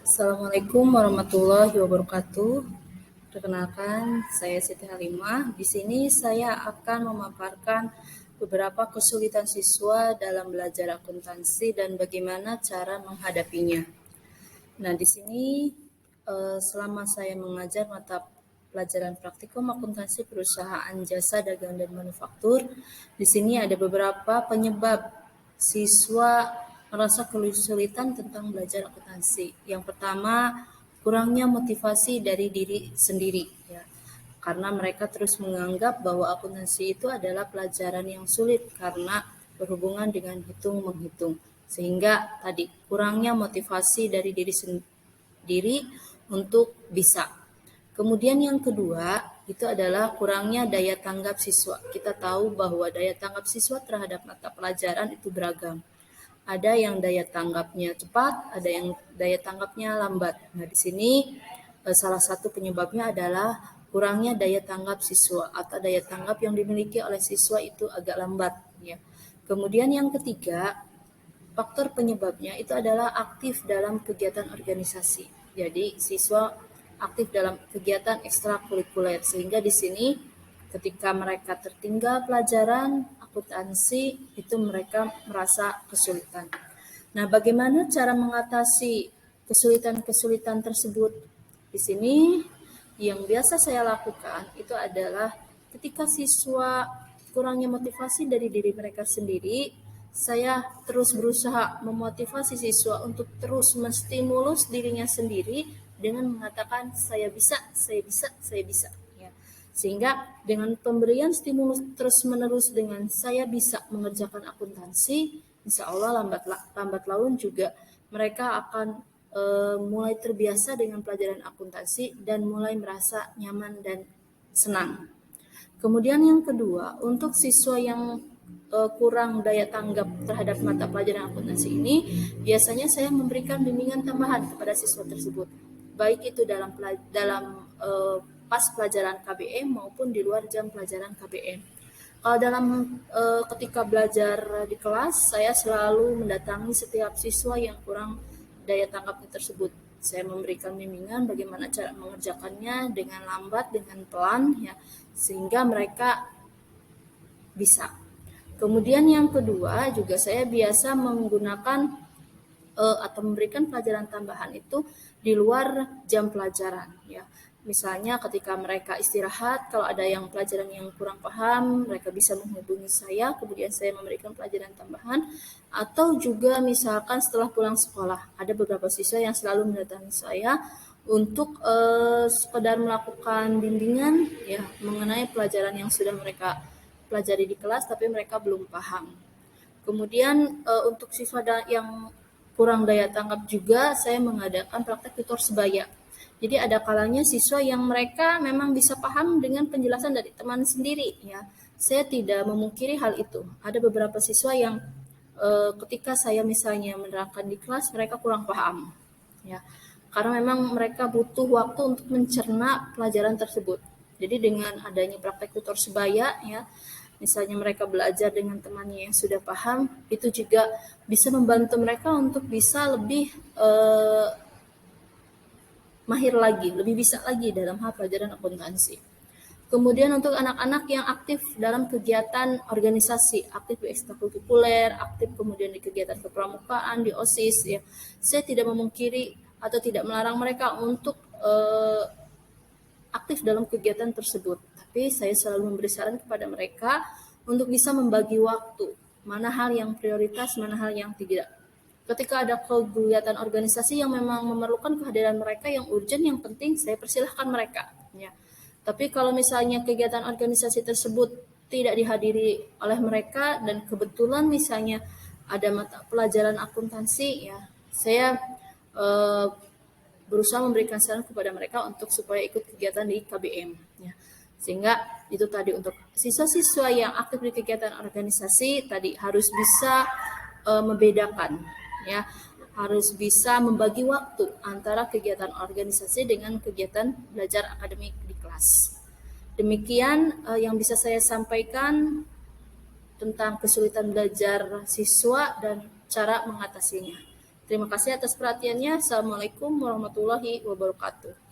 Assalamualaikum warahmatullahi wabarakatuh. Perkenalkan, saya Siti Halimah. Di sini saya akan memaparkan beberapa kesulitan siswa dalam belajar akuntansi dan bagaimana cara menghadapinya. Nah, di sini selama saya mengajar mata pelajaran praktikum akuntansi perusahaan jasa dagang dan manufaktur, di sini ada beberapa penyebab siswa merasa kesulitan tentang belajar akuntansi. Yang pertama, kurangnya motivasi dari diri sendiri, ya. Karena mereka terus menganggap bahwa akuntansi itu adalah pelajaran yang sulit karena berhubungan dengan hitung-menghitung. Sehingga tadi kurangnya motivasi dari diri sendiri untuk bisa. Kemudian yang kedua, itu adalah kurangnya daya tanggap siswa. Kita tahu bahwa daya tanggap siswa terhadap mata pelajaran itu beragam. Ada yang daya tanggapnya cepat, ada yang daya tanggapnya lambat. Nah, di sini salah satu penyebabnya adalah kurangnya daya tanggap siswa atau daya tanggap yang dimiliki oleh siswa itu agak lambat, ya. Kemudian yang ketiga, faktor penyebabnya itu adalah aktif dalam kegiatan organisasi. Jadi siswa aktif dalam kegiatan ekstrakurikuler, sehingga di sini ketika mereka tertinggal pelajaran akuntansi itu mereka merasa kesulitan. Nah, bagaimana cara mengatasi kesulitan-kesulitan tersebut? Di sini yang biasa saya lakukan itu adalah ketika siswa kurangnya motivasi dari diri mereka sendiri, saya terus berusaha memotivasi siswa untuk terus menstimulus dirinya sendiri dengan mengatakan saya bisa, saya bisa, saya bisa, ya. Sehingga dengan pemberian stimulus terus-menerus dengan saya bisa mengerjakan akuntansi, insya Allah lambat laun juga mereka akan mulai terbiasa dengan pelajaran akuntansi dan mulai merasa nyaman dan senang. Kemudian yang kedua, untuk siswa yang kurang daya tanggap terhadap mata pelajaran akuntansi ini, biasanya saya memberikan bimbingan tambahan kepada siswa tersebut, baik itu dalam pas pelajaran KBM maupun di luar jam pelajaran KBM. Kalau dalam ketika belajar di kelas, saya selalu mendatangi setiap siswa yang kurang daya tanggapnya tersebut. Saya memberikan bimbingan bagaimana cara mengerjakannya dengan lambat, dengan pelan, ya, sehingga mereka bisa. Kemudian yang kedua juga saya biasa menggunakan atau memberikan pelajaran tambahan itu di luar jam pelajaran, ya. Misalnya ketika mereka istirahat, kalau ada yang pelajaran yang kurang paham, mereka bisa menghubungi saya, kemudian saya memberikan pelajaran tambahan. Atau juga misalkan setelah pulang sekolah, ada beberapa siswa yang selalu mendatangi saya untuk sekedar melakukan bimbingan, ya, mengenai pelajaran yang sudah mereka pelajari di kelas tapi mereka belum paham. Kemudian untuk siswa yang kurang daya tanggap juga saya mengadakan praktek tutor sebaya. Jadi ada kalanya siswa yang mereka memang bisa paham dengan penjelasan dari teman sendiri, ya. Saya tidak memungkiri hal itu. Ada beberapa siswa yang ketika saya misalnya menerangkan di kelas mereka kurang paham, ya. Karena memang mereka butuh waktu untuk mencerna pelajaran tersebut. Jadi dengan adanya praktek tutor sebaya, ya, misalnya mereka belajar dengan temannya yang sudah paham, itu juga bisa membantu mereka untuk bisa lebih mahir lagi, lebih bisa lagi dalam hal pelajaran akuntansi. Kemudian untuk anak-anak yang aktif dalam kegiatan organisasi, aktif di ekstrakurikuler, aktif kemudian di kegiatan kepramukaan, di OSIS, ya, saya tidak memungkiri atau tidak melarang mereka untuk aktif dalam kegiatan tersebut. Tapi saya selalu memberi saran kepada mereka untuk bisa membagi waktu, mana hal yang prioritas, mana hal yang tidak. Ketika ada kegiatan organisasi yang memang memerlukan kehadiran mereka yang urgent, yang penting, saya persilahkan mereka, ya. Tapi kalau misalnya kegiatan organisasi tersebut tidak dihadiri oleh mereka dan kebetulan misalnya ada mata pelajaran akuntansi, ya, saya berusaha memberikan saran kepada mereka untuk supaya ikut kegiatan di KBM, ya. Sehingga itu tadi untuk siswa-siswa yang aktif di kegiatan organisasi tadi harus bisa membedakan, ya, harus bisa membagi waktu antara kegiatan organisasi dengan kegiatan belajar akademik di kelas. Demikian yang bisa saya sampaikan tentang kesulitan belajar siswa dan cara mengatasinya. Terima kasih atas perhatiannya. Assalamualaikum warahmatullahi wabarakatuh.